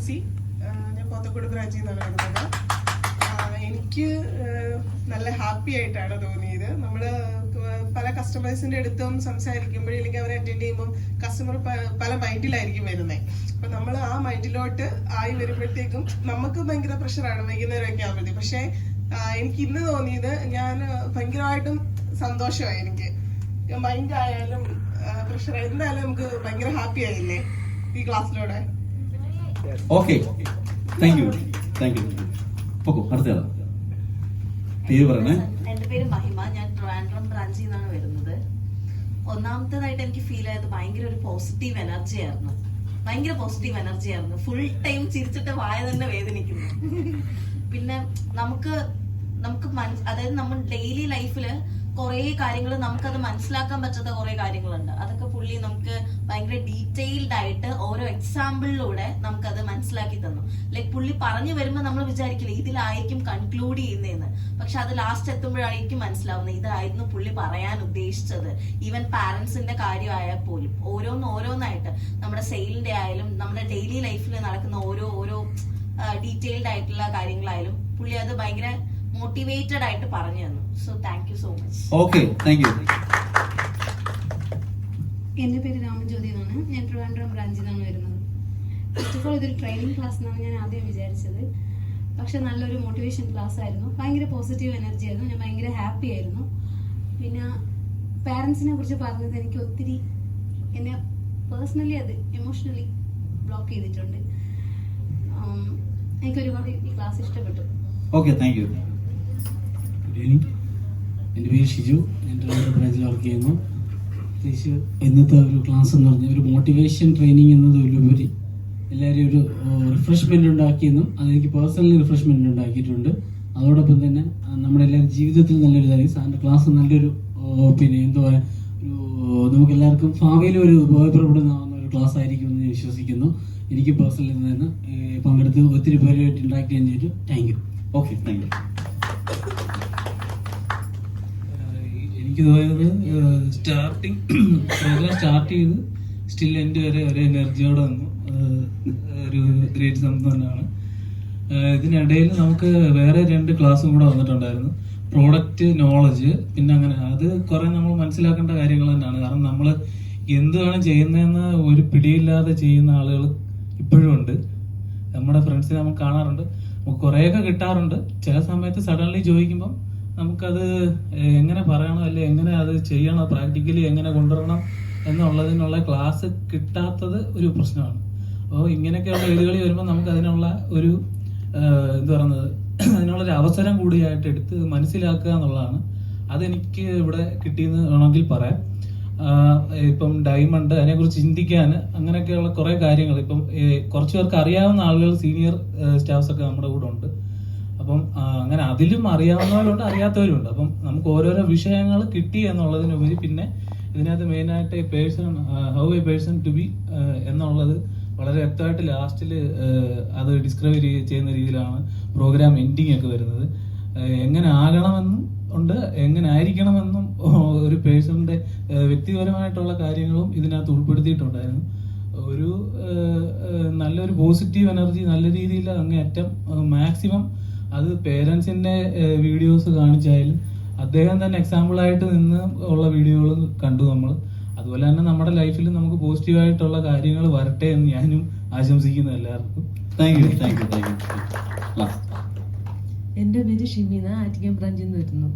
ലിസി. ഞാൻ പോത്തക്കോട് ബ്രാഞ്ചിൽ നിന്നാണ് വരുന്നത്. എനിക്ക് നല്ല ഹാപ്പി ആയിട്ടാണ് തോന്നിയത്. നമ്മൾ പല കസ്റ്റമേഴ്സിന്റെ അടുത്തും സംസാരിക്കുമ്പോഴേ അല്ലെങ്കിൽ അവരെ അറ്റൻഡ് ചെയ്യുമ്പോൾ കസ്റ്റമർ പല മൈൻഡിലായിരിക്കും വരുന്നത്. അപ്പൊ നമ്മൾ ആ മൈൻഡിലോട്ട് ആയി വരുമ്പോഴത്തേക്കും നമുക്ക് ഭയങ്കര പ്രഷറാണ് വൈകുന്നേരമൊക്കെ ആകുമ്പോഴത്തേക്കും. പക്ഷെ എനിക്ക് ഇന്ന് തോന്നിയത് ഞാൻ ഭയങ്കരമായിട്ടും സന്തോഷമായി. എനിക്ക് മൈൻഡ് ആയാലും പ്രഷർ എന്തായാലും നമുക്ക് ഭയങ്കര ഹാപ്പി ആയില്ലേ ഈ ക്ലാസ്സിലൂടെ. Okay, thank you. അടുത്ത പേര് പറയണേ. എന്റെ പേര് മഹിമ. ഞാൻ ട്രിവാൻഡ്രം ബ്രാഞ്ചിൽ നിന്നാണ് വരുന്നത്. ഒന്നാമത്തേതായിട്ട് എനിക്ക് ഫീൽ ആയത് ഭയങ്കര ഒരു പോസിറ്റീവ് എനർജി ആയിരുന്നു. ഫുൾ ടൈം ചിരിച്ചിട്ട് വായ തന്നെ വേദനിക്കുന്നു. പിന്നെ നമുക്ക് അതായത് നമ്മൾ ഡെയിലി ലൈഫില് കുറെ കാര്യങ്ങൾ നമുക്കത് മനസ്സിലാക്കാൻ പറ്റാത്ത കുറെ കാര്യങ്ങളുണ്ട്. അതൊക്കെ പുള്ളി നമുക്ക് ഭയങ്കര ഡീറ്റെയിൽഡ് ആയിട്ട് ഓരോ എക്സാമ്പിളിലൂടെ നമുക്കത് മനസ്സിലാക്കി തന്നു. ലൈക് പുള്ളി പറഞ്ഞു വരുമ്പോൾ നമ്മൾ വിചാരിക്കില്ല ഇതിലായിരിക്കും കൺക്ലൂഡ് ചെയ്യുന്നതെന്ന്. പക്ഷെ അത് ലാസ്റ്റ് എത്തുമ്പോഴായിരിക്കും മനസ്സിലാവുന്നത് ഇതായിരുന്നു പുള്ളി പറയാൻ ഉദ്ദേശിച്ചത്. ഈവൻ പാരന്റ്സിന്റെ കാര്യമായാൽ പോലും ഓരോന്നായിട്ട് നമ്മുടെ സെയിലിന്റെ ആയാലും നമ്മുടെ ഡെയിലി ലൈഫിൽ നടക്കുന്ന ഓരോ ഡീറ്റെയിൽഡ് ആയിട്ടുള്ള കാര്യങ്ങളായാലും പുള്ളി അത് ഭയങ്കര മോട്ടിവേറ്റഡ് ആയിട്ട് പറഞ്ഞു തന്നു. So thank you so much. Okay, thank you. എൻ്റെ പേര് രാമജ്യോതി എന്നാണ്. ഞാൻ ട്രിവാൻഡ്രം ബ്രാഞ്ചിൽ നിന്നാണ് വരുന്നത്. ഫസ്റ്റ് ഓഫ് ഓൾ ഇതൊരു ട്രെയിനിങ് ക്ലാസ് എന്നാണ് ഞാൻ ആദ്യം വിചാരിച്ചത്. പക്ഷെ നല്ലൊരു മോട്ടിവേഷൻ ക്ലാസ് ആയിരുന്നു. ഭയങ്കര പോസിറ്റീവ് എനർജി ആയിരുന്നു. ഞാൻ ഭയങ്കര ഹാപ്പി ആയിരുന്നു. പിന്നെ പാരൻസിനെ കുറിച്ച് പറഞ്ഞത് എനിക്ക് ഒത്തിരി എന്നെ പേഴ്സണലി അത് ഇമോഷണലി ബ്ലോക്ക് ചെയ്തിട്ടുണ്ട്. എനിക്ക് ഒരുപാട് ഈ ക്ലാസ് ഇഷ്ടപ്പെട്ടു. Okay, thank you. എൻ്റെ പേര് ഷിജു. ഞാൻ ട്രിവാൻഡ്രം ബ്രാഞ്ചിൽ വർക്ക് ചെയ്യുന്നു. പ്രത്യേകിച്ച് ഇന്നത്തെ ഒരു ക്ലാസ് എന്ന് പറഞ്ഞാൽ ഒരു മോട്ടിവേഷൻ ട്രെയിനിങ് എന്നതിലുപരി എല്ലാവരും ഒരു റിഫ്രഷ്മെൻ്റ് ഉണ്ടാക്കിയെന്നും അതെനിക്ക് പേഴ്സണലി റിഫ്രഷ്മെൻ്റ് ഉണ്ടാക്കിയിട്ടുണ്ട്. അതോടൊപ്പം തന്നെ നമ്മുടെ എല്ലാവരും ജീവിതത്തിൽ നല്ലൊരു ഇതായി സാറിൻ്റെ ക്ലാസ് നല്ലൊരു പിന്നെ എന്താ പറയുക ഒരു നമുക്ക് എല്ലാവർക്കും ഭാവിയിൽ ഒരു ഉപയോഗപ്പെടുന്ന ഒരു ക്ലാസ് ആയിരിക്കും എന്ന് വിശ്വസിക്കുന്നു. എനിക്ക് പേഴ്സണലി നിന്ന് പങ്കെടുത്ത് ഒത്തിരി പേരുമായിട്ട് ഇൻട്രാക്ട് ചെയ്യാൻ ചെയ്തു. Thank you. Okay, thank you. എനിക്ക് തോന്നുന്നത് പ്രോഗ്രാം സ്റ്റാർട്ട് ചെയ്ത് സ്റ്റിൽ എൻ്റെ വരെ ഒരേ എനർജിയോടെ വന്നു. ഒരു ഗ്രേറ്റ് സംഭവം തന്നെയാണ്. ഇതിനിടയിൽ നമുക്ക് വേറെ 2 ക്ലാസ്സും കൂടെ വന്നിട്ടുണ്ടായിരുന്നു. Product knowledge. പിന്നെ അങ്ങനെ അത് കുറെ നമ്മൾ മനസ്സിലാക്കേണ്ട കാര്യങ്ങൾ തന്നെയാണ്. കാരണം നമ്മൾ എന്താണ് ചെയ്യുന്നതെന്ന് ഒരു പിടിയില്ലാതെ ചെയ്യുന്ന ആളുകൾ ഇപ്പോഴും ഉണ്ട്. നമ്മുടെ ഫ്രണ്ട്സിനെ നമുക്ക് കാണാറുണ്ട്. നമുക്ക് കുറേയൊക്കെ കിട്ടാറുണ്ട്. ചില സമയത്ത് സഡൻലി ചോദിക്കുമ്പം നമുക്കത് എങ്ങനെ പറയണം അല്ലെ എങ്ങനെ അത് ചെയ്യണം പ്രാക്ടിക്കലി എങ്ങനെ കൊണ്ടുവരണം എന്നുള്ളതിനുള്ള ക്ലാസ് കിട്ടാത്തത് ഒരു പ്രശ്നമാണ്. അപ്പോൾ ഇങ്ങനെയൊക്കെയുള്ള വേദികളിൽ വരുമ്പോൾ നമുക്ക് അതിനുള്ള ഒരു എന്താ പറയുന്നത് അതിനുള്ളൊരു അവസരം കൂടിയായിട്ട് എടുത്ത് മനസ്സിലാക്കുക എന്നുള്ളതാണ്. അതെനിക്ക് ഇവിടെ കിട്ടിയെന്ന് വേണമെങ്കിൽ പറയാം. ഇപ്പം ഡയമണ്ട് അതിനെക്കുറിച്ച് ചിന്തിക്കാൻ അങ്ങനെയൊക്കെയുള്ള കുറേ കാര്യങ്ങൾ ഇപ്പം കുറച്ച് പേർക്ക് അറിയാവുന്ന ആളുകൾ സീനിയർ സ്റ്റാഫ്സ് ഒക്കെ നമ്മുടെ കൂടെ ഉണ്ട്. അപ്പം അങ്ങനെ അതിലും അറിയാവുന്നവരുണ്ട് അറിയാത്തവരുണ്ട്. അപ്പം നമുക്ക് ഓരോരോ വിഷയങ്ങൾ കിട്ടി എന്നുള്ളതിനുപരി പിന്നെ ഇതിനകത്ത് മെയിനായിട്ട് how a person to be എന്നുള്ളത് വളരെ വ്യക്തമായിട്ട് ലാസ്റ്റിൽ അത് ഡിസ്ക്രൈബ് ചെയ്യുന്ന രീതിയിലാണ് പ്രോഗ്രാം എൻഡിങ് ഒക്കെ വരുന്നത്. എങ്ങനെ ആകണമെന്നും ഉണ്ട് എങ്ങനെ ആയിരിക്കണമെന്നും ഒരു പേഴ്സണിന്റെ വ്യക്തിപരമായിട്ടുള്ള കാര്യങ്ങളും ഇതിനകത്ത് ഉൾപ്പെടുത്തിയിട്ടുണ്ടായിരുന്നു. ഒരു നല്ലൊരു പോസിറ്റീവ് എനർജി നല്ല രീതിയിൽ അങ്ങേയറ്റം മാക്സിമം അത് പേരൻസിന്റെ വീഡിയോസ് കാണിച്ചായാലും അദ്ദേഹം തന്നെ എക്സാമ്പിളായിട്ട് നിന്ന് ഉള്ള വീഡിയോകൾ കണ്ടു നമ്മൾ. അതുപോലെ തന്നെ നമ്മുടെ ലൈഫിൽ നമുക്ക് പോസിറ്റീവായിട്ടുള്ള കാര്യങ്ങൾ വരട്ടെ എന്ന് ഞാനും ആശംസിക്കുന്നു എല്ലാവർക്കും. Thank you. എൻ്റെ പേര് ഷിമിന. ആറ്റിങ്ങൽ ബ്രാഞ്ചിൽ നിന്ന് വരുന്നു.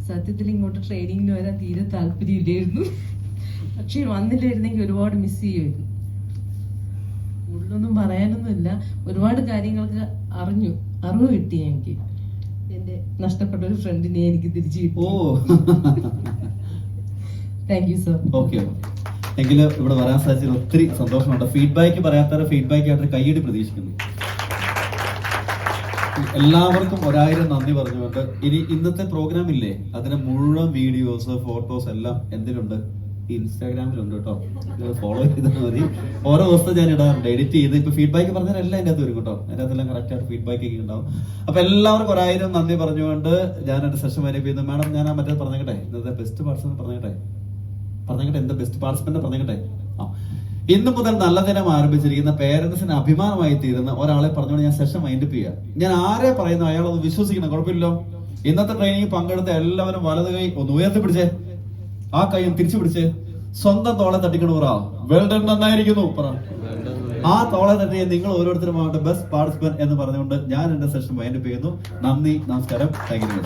സത്യത്തിൽ ഇങ്ങോട്ട് ട്രെയിനിങ്ങിന് വരാൻ തീരെ താല്പര്യമില്ലായിരുന്നു. പക്ഷെ വന്നില്ലായിരുന്നെങ്കിൽ ഒരുപാട് മിസ് ചെയ്യുമായിരുന്നു. കൂടുതലൊന്നും പറയാനൊന്നുമില്ല. ഒരുപാട് കാര്യങ്ങൾക്ക് അറിവ് കിട്ടി. എനിക്ക് എൻ്റെ നഷ്ടപ്പെട്ട ഒരു ഫ്രണ്ടിനെ എനിക്ക് തിരിച്ചു കിട്ടി. Thank you sir. ഓക്കെ, എങ്കിലും ഇവിടെ വരാൻ സാധിച്ചതിൽ ഒത്തിരി സന്തോഷമുണ്ട്. ഫീഡ്ബാക്ക് പറയാത്തവരെ ഫീഡ്ബാക്ക് ആയിട്ട് കൈയ്യടി പ്രതീക്ഷിക്കുന്നു. എല്ലാവർക്കും 1000 നന്ദി പറഞ്ഞുകൊണ്ട് ഇനി ഇന്നത്തെ പ്രോഗ്രാം ഇല്ലേ അതിന്റെ മുഴുവൻ വീഡിയോസ് ഫോട്ടോസ് എല്ലാം എന്തിലുണ്ട്? ഇൻസ്റ്റാഗ്രാമിലുണ്ട് കേട്ടോ. ഫോളോ ചെയ്താൽ മതി. ഓരോ ദിവസത്തെ ഞാൻ ഇടാറുണ്ട് എഡിറ്റ് ചെയ്ത്. ഇപ്പൊ ഫീഡ്ബാക്ക് പറഞ്ഞാൽ എല്ലാം അതിൻ്റെ അകത്ത് വരും കേട്ടോ. അതിൻ്റെ അകത്തെല്ലാം കറക്റ്റ് ആയിട്ട് ഫീഡ്ബാക്ക് ഒക്കെ ഉണ്ടാവും. അപ്പൊ എല്ലാവർക്കും 1000 നന്ദി പറഞ്ഞുകൊണ്ട് ഞാൻ എന്റെ സെഷൻ വരെ ചെയ്യുന്നു. മാഡം ഞാൻ മറ്റേ പറഞ്ഞേക്കട്ടെ ഇന്നത്തെ ബെസ്റ്റ് പാർട്ടിസിപ്പന്റ് പറഞ്ഞേക്കട്ടെ എന്താ ബെസ്റ്റ് പാർട്ടിസിപ്പന്റ് പറഞ്ഞേക്കട്ടെ. ഇന്നു മുതൽ നല്ല ദിനം ആരംഭിച്ചിരിക്കുന്ന പേരൻസിന് അഭിമാനമായി തീരുന്ന ഒരാളെ പറഞ്ഞുകൊണ്ട് ഞാൻ സെഷൻ മൈൻഡ് ചെയ്യാം. ഞാൻ ആരെ പറയുന്നു അയാൾ അത് വിശ്വസിക്കണം, കുഴപ്പമില്ലോ. ഇന്നത്തെ ട്രെയിനിങ് പങ്കെടുത്ത എല്ലാവരും വലത് കൈ ഒന്ന് ഉയർത്തി പിടിച്ചേ, ആ കൈയും തിരിച്ചു പിടിച്ചേ, സ്വന്തം തോളെ തട്ടിക്കണ പറ വെൽഡൺ നന്നായിരിക്കുന്നു പറ. ആ തോളെ തട്ടിയ നിങ്ങൾ ഓരോരുത്തരുമായിട്ട് ബെസ്റ്റ് പാർട്ടിസിപ്പന്റ് എന്ന് പറഞ്ഞുകൊണ്ട് ഞാൻ എന്റെ സെഷൻ മൈൻഡ് ചെയ്യുന്നു. നന്ദി, നമസ്കാരം, താങ്ക് യു.